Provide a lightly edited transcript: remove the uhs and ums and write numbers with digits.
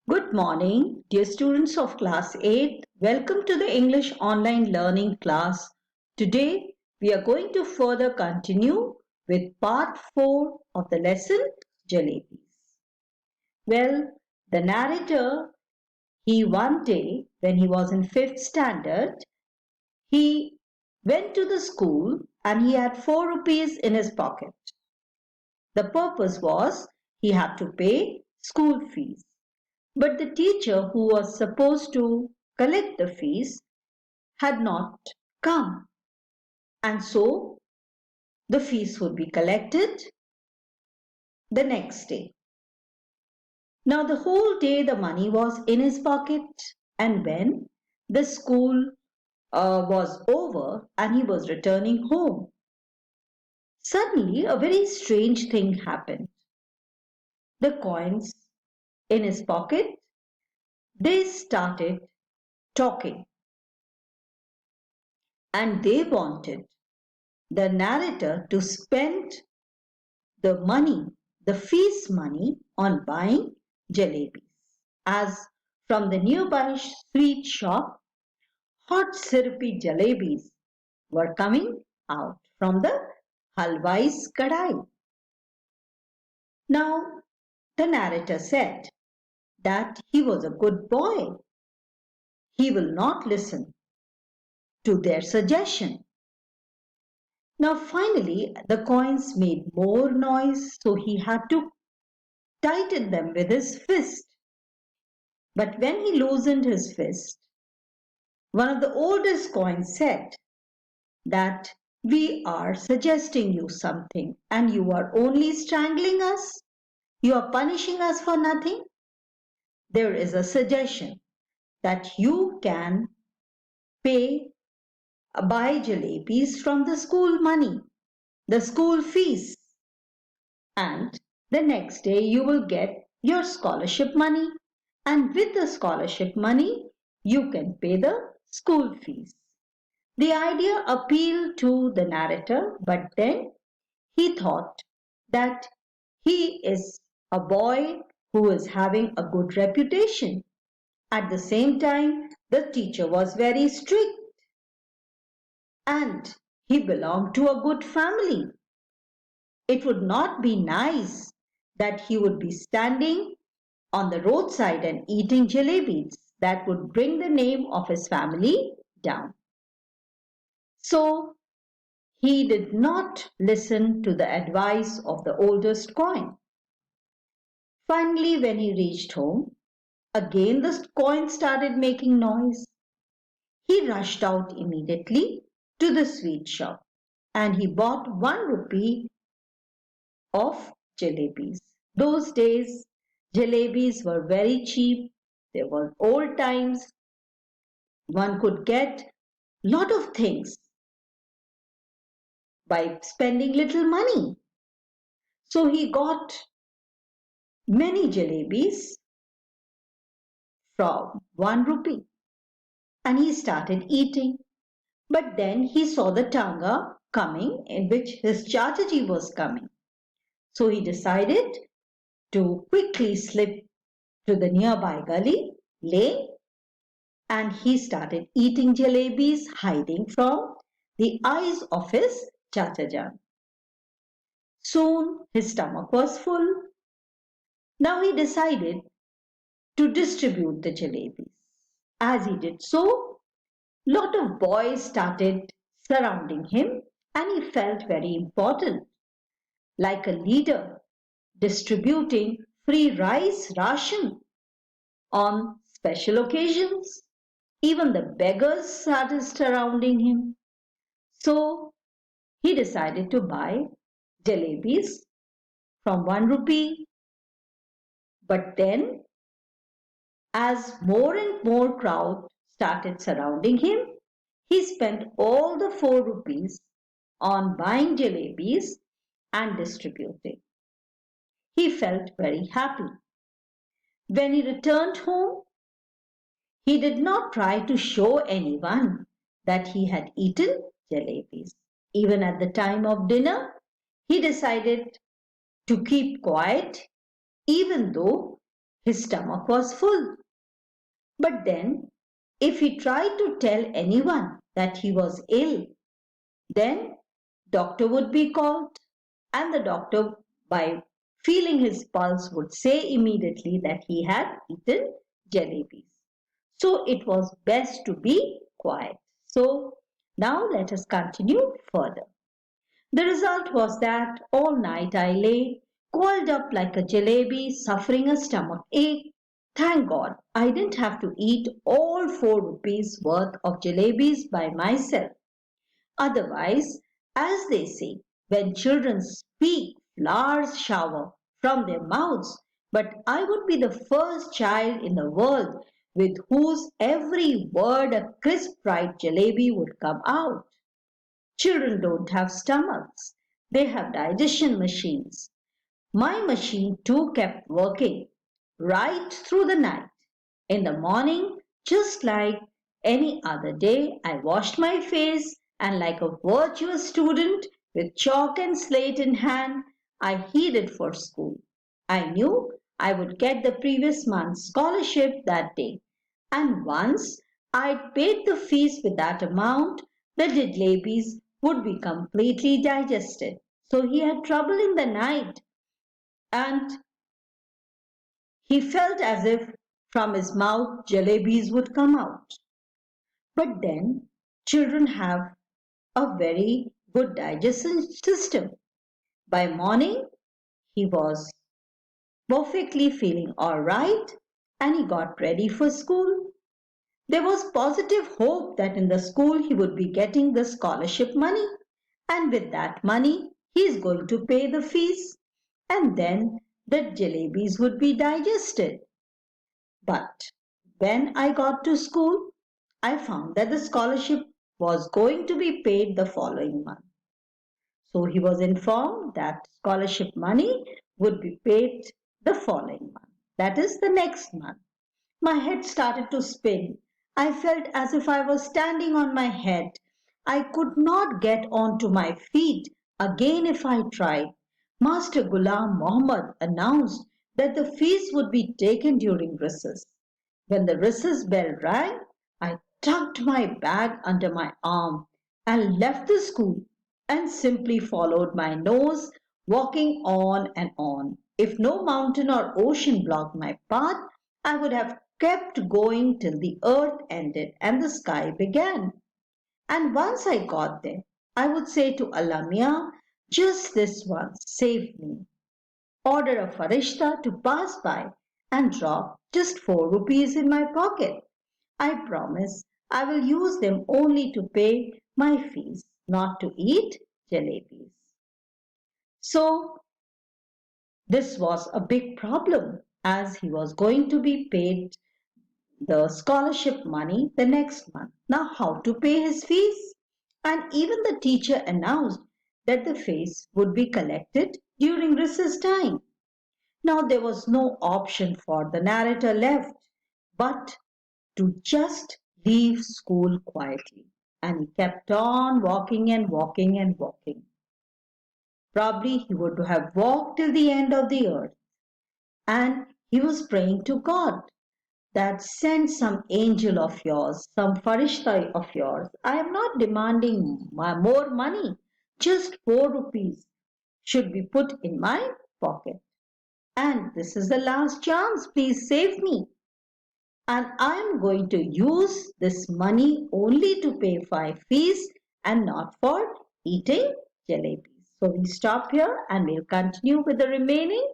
Good morning, dear students of class 8. Welcome to the English online learning class. Today we are going to further continue with part 4 of the lesson Jalebis. Well, the narrator, he one day when he was in 5th standard, he went to the school and he had 4 rupees in his pocket. The purpose was he had to pay school fees. But the teacher who was supposed to collect the fees had not come. And so the fees would be collected the next day. Now the whole day the money was in his pocket, and when the school was over and he was returning home, suddenly a very strange thing happened. The coins in his pocket, they started talking, and they wanted the narrator to spend the money, the fees money, on buying jalebis. As from the nearby sweet shop, hot syrupy jalebis were coming out from the halwai's kadai. Now, the narrator said that he was a good boy. He will not listen to their suggestion. Now, finally, the coins made more noise, so he had to tighten them with his fist. But when he loosened his fist, one of the oldest coins said that we are suggesting you something and you are only strangling us. You are punishing us for nothing. There is a suggestion that you can buy jalebis from the school money, the school fees, and the next day you will get your scholarship money, and with the scholarship money you can pay the school fees. The idea appealed to the narrator, but then he thought that he is a boy who is having a good reputation. At the same time, the teacher was very strict and he belonged to a good family. It would not be nice that he would be standing on the roadside and eating jalebis. That would bring the name of his family down. So he did not listen to the advice of the oldest coin. Finally, when he reached home, again the coin started making noise. He rushed out immediately to the sweet shop and he bought 1 rupee of jalebis. Those days, jalebis were very cheap. There were old times. One could get lot of things by spending little money. So he got many jalebis from 1 rupee and he started eating. But then he saw the tanga coming in which his Chachaji was coming. So he decided to quickly slip to the nearby gully lane and he started eating jalebis hiding from the eyes of his Chachajan. Soon his stomach was full. Now he decided to distribute the jalebis. As he did so, lot of boys started surrounding him and he felt very important, like a leader distributing free rice ration on special occasions. Even the beggars started surrounding him. So he decided to buy jalebis from 1 rupee. But then, as more and more crowd started surrounding him, he spent all the 4 rupees on buying jalebis and distributing. He felt very happy. When he returned home, he did not try to show anyone that he had eaten jalebis. Even at the time of dinner, he decided to keep quiet even though His stomach was full. But then, if he tried to tell anyone that he was ill, then doctor would be called, and the doctor, by feeling his pulse, would say immediately that he had eaten jalebis. So it was best to be quiet. So now let us continue further. The result was that all night I lay, coiled up like a jalebi, suffering a stomach ache. Thank God I didn't have to eat all 4 rupees worth of jalebis by myself. Otherwise, as they say, when children speak, flowers shower from their mouths. But I would be the first child in the world with whose every word a crisp fried jalebi would come out. Children don't have stomachs, they have digestion machines. My machine too kept working right through the night. In the morning, just like any other day, I washed my face and, like a virtuous student with chalk and slate in hand, I headed for school. I knew I would get the previous month's scholarship that day, and once I'd paid the fees with that amount, the jalebis would be completely digested. So he had trouble in the night, and he felt as if from his mouth jalebis would come out. But then children have a very good digestion system. By morning, he was perfectly feeling all right and he got ready for school. There was positive hope that in the school he would be getting the scholarship money, and with that money, he is going to pay the fees, and then the jalebis would be digested. But when I got to school, I found that the scholarship was going to be paid the following month. So he was informed that scholarship money would be paid the following month, that is, the next month. My head started to spin. I felt as if I was standing on my head. I could not get onto my feet again if I tried. Master Ghulam Mohammed announced that the fees would be taken during recess. When the recess bell rang, I tucked my bag under my arm and left the school and simply followed my nose, walking on and on. If no mountain or ocean blocked my path, I would have kept going till the earth ended and the sky began. And once I got there, I would say to Allah Miah, just this once, save me. Order a farishta to pass by and drop just 4 rupees in my pocket. I promise I will use them only to pay my fees, not to eat jalebis. So this was a big problem as he was going to be paid the scholarship money the next month. Now, how to pay his fees? And even the teacher announced that the fees would be collected during recess time. Now, there was no option for the narrator left but to just leave school quietly. And he kept on walking and walking and walking. Probably he would have walked till the end of the earth. And he was praying to God that send some angel of yours, some farishta of yours. I am not demanding more money. Just 4 rupees should be put in my pocket. And this is the last chance. Please save me. And I am going to use this money only to pay my fees and not for eating jalebis. So we stop here and we'll continue with the remaining